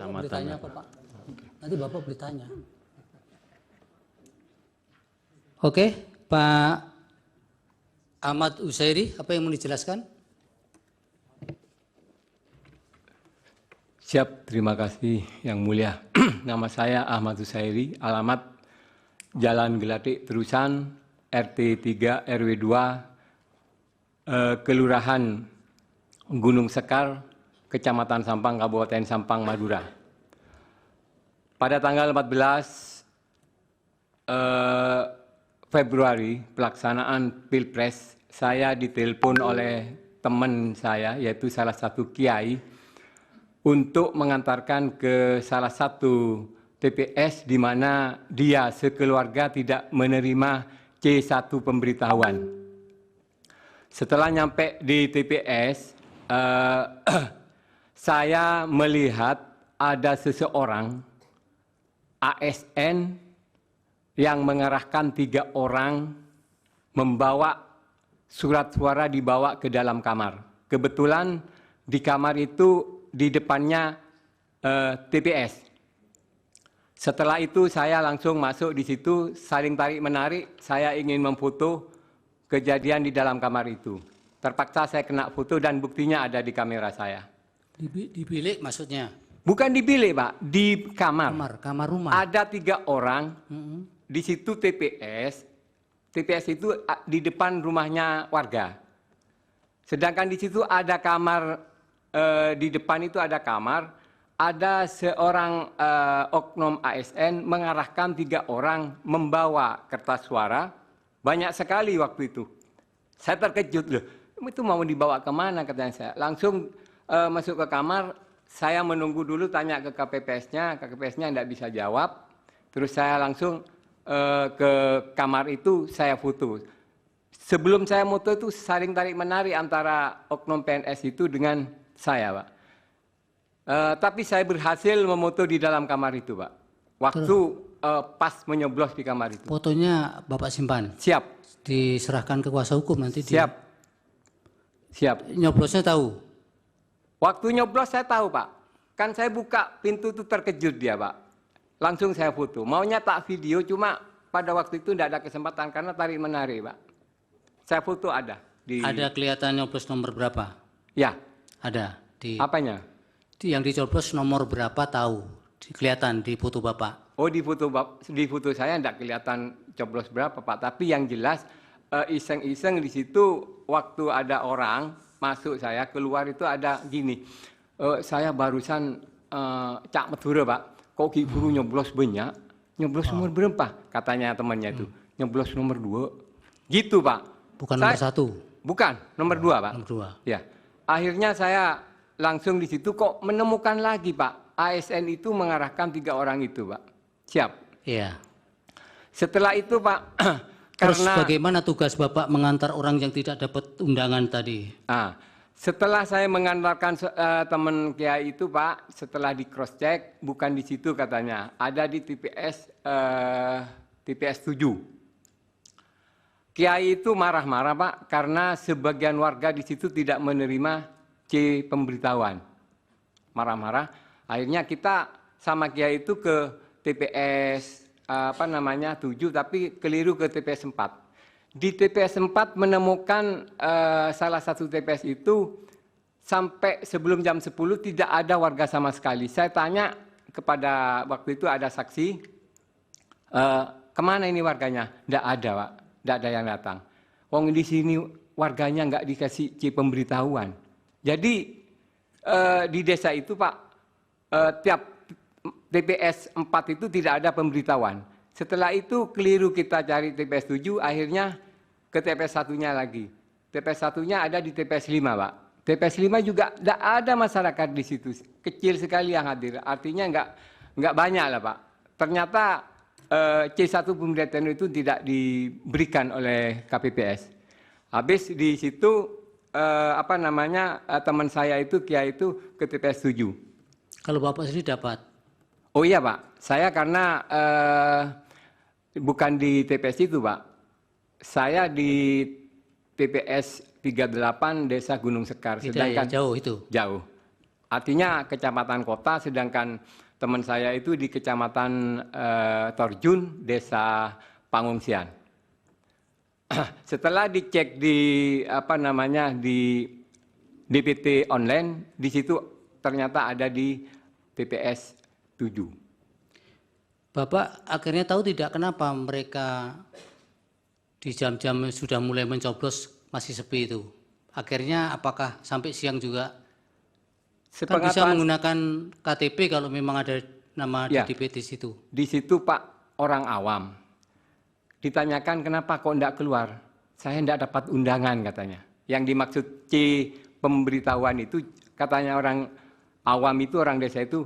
Kecamatan. Beritanya apa, Pak? Nanti Bapak beritanya. Oke, Pak Ahmad Usairi, apa yang mau dijelaskan? Siap, terima kasih Yang Mulia. Nama saya Ahmad Usairi, alamat Jalan Gelatik Terusan, RT 3 RW 2, Kelurahan Gunung Sekar, Kecamatan Sampang, Kabupaten Sampang, Madura. Pada tanggal 14 Februari pelaksanaan Pilpres, saya ditelepon oleh teman saya, yaitu salah satu kiai, untuk mengantarkan ke salah satu TPS di mana dia sekeluarga tidak menerima C1 pemberitahuan. Setelah nyampe di TPS, saya melihat ada seseorang ASN yang mengerahkan 3 orang membawa surat suara dibawa ke dalam kamar. Kebetulan di kamar itu di depannya TPS. Setelah itu saya langsung masuk di situ, saling tarik-menarik, saya ingin memfoto kejadian di dalam kamar itu. Terpaksa saya kena foto dan buktinya ada di kamera saya. Di bilik maksudnya? Bukan di bilik, Pak, di kamar. Kamar rumah. Ada 3 orang, di situ TPS. TPS itu di depan rumahnya warga. Sedangkan di situ ada kamar, di depan itu ada kamar, ada seorang oknum ASN mengarahkan 3 orang membawa kertas suara, banyak sekali waktu itu. Saya terkejut, loh, itu mau dibawa kemana katanya saya. Langsung masuk ke kamar, saya menunggu dulu tanya ke KPPS-nya, KPPS-nya tidak bisa jawab. Terus saya langsung ke kamar itu, saya foto. Sebelum saya foto itu saling tarik-menarik antara oknum PNS itu dengan saya, Pak. Tapi saya berhasil memoto di dalam kamar itu, Pak. Waktu pas menyoblos di kamar itu. Fotonya Bapak simpan? Siap. Diserahkan ke kuasa hukum nanti? Siap. Siap. Nyoblosnya tahu? Waktu nyoblos saya tahu, Pak. Kan saya buka pintu itu terkejut dia, Pak. Langsung saya foto. Maunya tak video, cuma pada waktu itu tidak ada kesempatan karena tarik-menarik, Pak. Saya foto ada. Ada kelihatan nyoblos nomor berapa? Ya. Ada. Apanya? Yang dicoblos nomor berapa tahu? Kelihatan di foto Bapak? Oh, di foto saya tidak kelihatan coblos berapa, Pak. Tapi yang jelas iseng-iseng di situ waktu ada orang masuk saya keluar itu ada gini. Saya barusan Cak Madura, Pak. Kok Ki Guru nyoblos banyak? Nyoblos nomor berapa? Katanya temannya itu. Nyoblos nomor 2. Gitu, Pak. Bukan nomor 1? Bukan, nomor 2, Pak. Nomor 2. Ya. Akhirnya saya langsung di situ kok menemukan lagi, Pak. ASN itu mengarahkan 3 orang itu, Pak. Siap. Iya. Setelah itu, Pak, terus karena bagaimana tugas Bapak mengantar orang yang tidak dapat undangan tadi? Setelah saya mengantarkan teman Kiai itu, Pak, setelah di cross check bukan di situ katanya, ada di TPS 7. Kiai itu marah-marah, Pak, karena sebagian warga di situ tidak menerima C pemberitahuan. Marah-marah. Akhirnya kita sama Kiai itu ke TPS 7, tapi keliru ke TPS 4. Di TPS 4 menemukan salah satu TPS itu sampai sebelum jam 10 tidak ada warga sama sekali. Saya tanya kepada waktu itu ada saksi, kemana ini warganya? Tidak ada, Pak. Tidak ada yang datang. Wong di sini warganya nggak dikasih C pemberitahuan. Jadi di desa itu, Pak, tiap TPS 4 itu tidak ada pemberitahuan. Setelah itu keliru kita cari TPS 7, akhirnya ke TPS 1-nya lagi. TPS 1-nya ada di TPS 5, Pak. TPS 5 juga tidak ada masyarakat di situ. Kecil sekali yang hadir. Artinya nggak banyak lah, Pak. Ternyata C1 pemberitahuan itu tidak diberikan oleh KPPS. Habis di situ teman saya itu Kiai itu ke TPS 7. Kalau Bapak sendiri dapat? Oh iya, Pak. Saya karena bukan di TPS itu, Pak. Saya di TPS 38 Desa Gunung Sekar. Sedangkan jauh itu. Jauh. Artinya kecamatan kota, sedangkan teman saya itu di kecamatan Torjun, desa pengungsian. Setelah dicek di di DPT online, di situ ternyata ada di TPS 7. Bapak akhirnya tahu tidak kenapa mereka di jam-jam sudah mulai mencoblos masih sepi itu? Akhirnya apakah sampai siang juga? Kan bisa menggunakan KTP kalau memang ada nama Ya, di DPT situ. di situ Pak orang awam. Ditanyakan kenapa kok enggak keluar? Saya enggak dapat undangan katanya. Yang dimaksud C pemberitahuan itu katanya orang awam itu, orang desa itu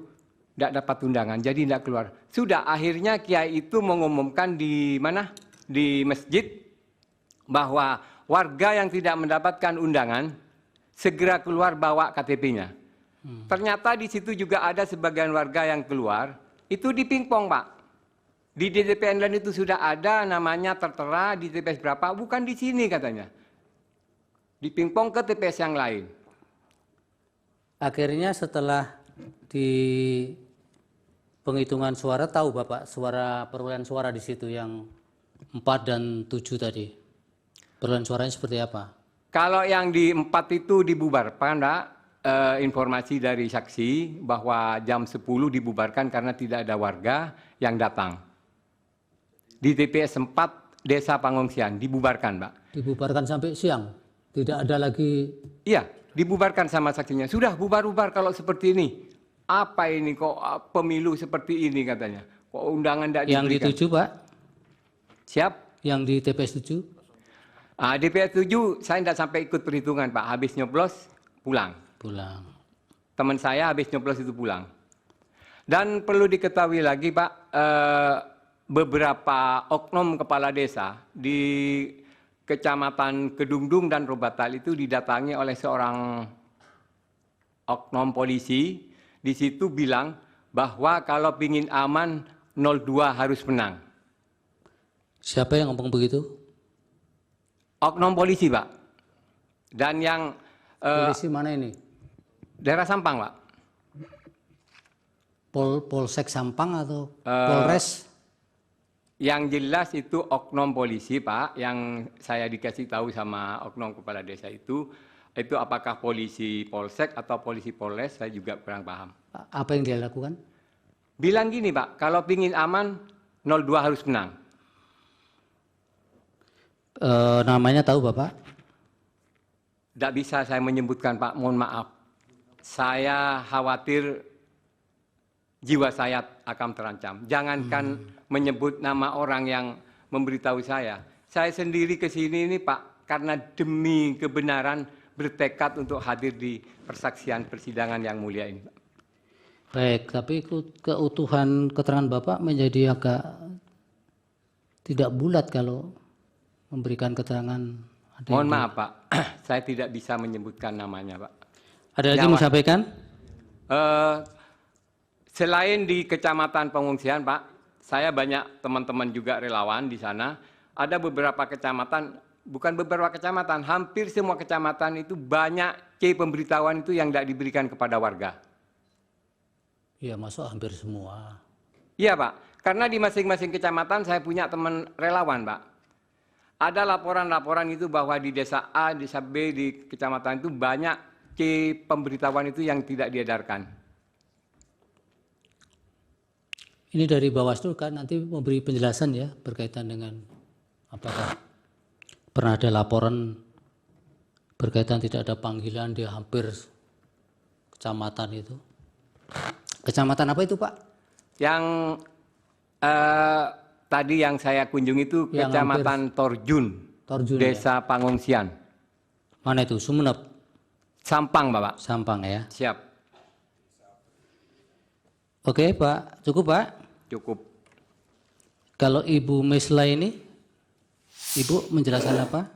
enggak dapat undangan, jadi enggak keluar. Sudah akhirnya kiai itu mengumumkan di mana? Di masjid bahwa warga yang tidak mendapatkan undangan segera keluar bawa KTP-nya. Ternyata di situ juga ada sebagian warga yang keluar, itu dipingpong Pak. Di DPT online itu sudah ada namanya tertera di TPS berapa, bukan di sini katanya. Dipingpong ke TPS yang lain. Akhirnya setelah di penghitungan suara tahu Bapak perolehan suara di situ yang 4 dan 7 tadi. Perolehan suaranya seperti apa? Kalau yang di 4 itu dibubarkan, Pak. Informasi dari saksi bahwa jam 10 dibubarkan karena tidak ada warga yang datang. Di TPS 4 desa pengungsian dibubarkan, Pak. Dibubarkan sampai siang? Tidak ada lagi? Iya, dibubarkan sama saksinya. Sudah bubar-bubar kalau seperti ini. Apa ini kok pemilu seperti ini katanya. Kok undangan tidak diberikan. Yang di 7 Pak? Siap? Yang di TPS 7? DPS 7 saya tidak sampai ikut perhitungan Pak. Habis nyoblos pulang. Pulang. Teman saya habis nyoblos itu pulang. Dan perlu diketahui lagi Pak, beberapa oknum kepala desa di Kecamatan Kedungdung dan Robatal itu didatangi oleh seorang oknum polisi. Di situ bilang bahwa kalau ingin aman 02 harus menang. Siapa yang ngomong begitu? Oknum polisi Pak. Dan yang Polisi mana ini? daerah Sampang Pak. Polsek Sampang atau Polres? Yang jelas itu oknum polisi Pak, yang saya dikasih tahu sama oknum kepala desa itu apakah polisi Polsek atau polisi Polres, saya juga kurang paham. Apa yang dia lakukan? Bilang gini Pak, kalau ingin aman 02 harus menang. Namanya tahu Bapak? Tidak bisa saya menyebutkan Pak, mohon maaf. Saya khawatir jiwa saya akan terancam. Jangankan menyebut nama orang yang memberitahu saya. Saya sendiri ke sini ini Pak, karena demi kebenaran bertekad untuk hadir di persaksian persidangan yang mulia ini Pak. Baik, tapi keutuhan keterangan Bapak menjadi agak tidak bulat kalau memberikan keterangan. Mohon maaf Pak, saya tidak bisa menyebutkan namanya Pak. Ada lagi mau sampaikan? Selain di Kecamatan Pengungsian Pak, saya banyak teman-teman juga relawan di sana. Ada beberapa kecamatan, bukan beberapa kecamatan, hampir semua kecamatan itu banyak C pemberitahuan itu yang tidak diberikan kepada warga. Iya, masuk hampir semua. Iya Pak, karena di masing-masing kecamatan saya punya teman relawan Pak. Ada laporan-laporan itu bahwa di desa A, desa B, di kecamatan itu banyak C pemberitahuan itu yang tidak diedarkan. Ini dari Bawaslu kan nanti memberi penjelasan ya berkaitan dengan apakah pernah ada laporan berkaitan tidak ada panggilan di hampir kecamatan itu. Kecamatan apa itu Pak? Yang tadi yang saya kunjungi itu Yang Kecamatan Torjun, Desa Pengungsian. Mana itu? Sumeneb? Sampang Bapak. Sampang ya. Siap. Oke Pak, cukup Pak? Cukup. Kalau Ibu Mesla ini, Ibu menjelaskan apa?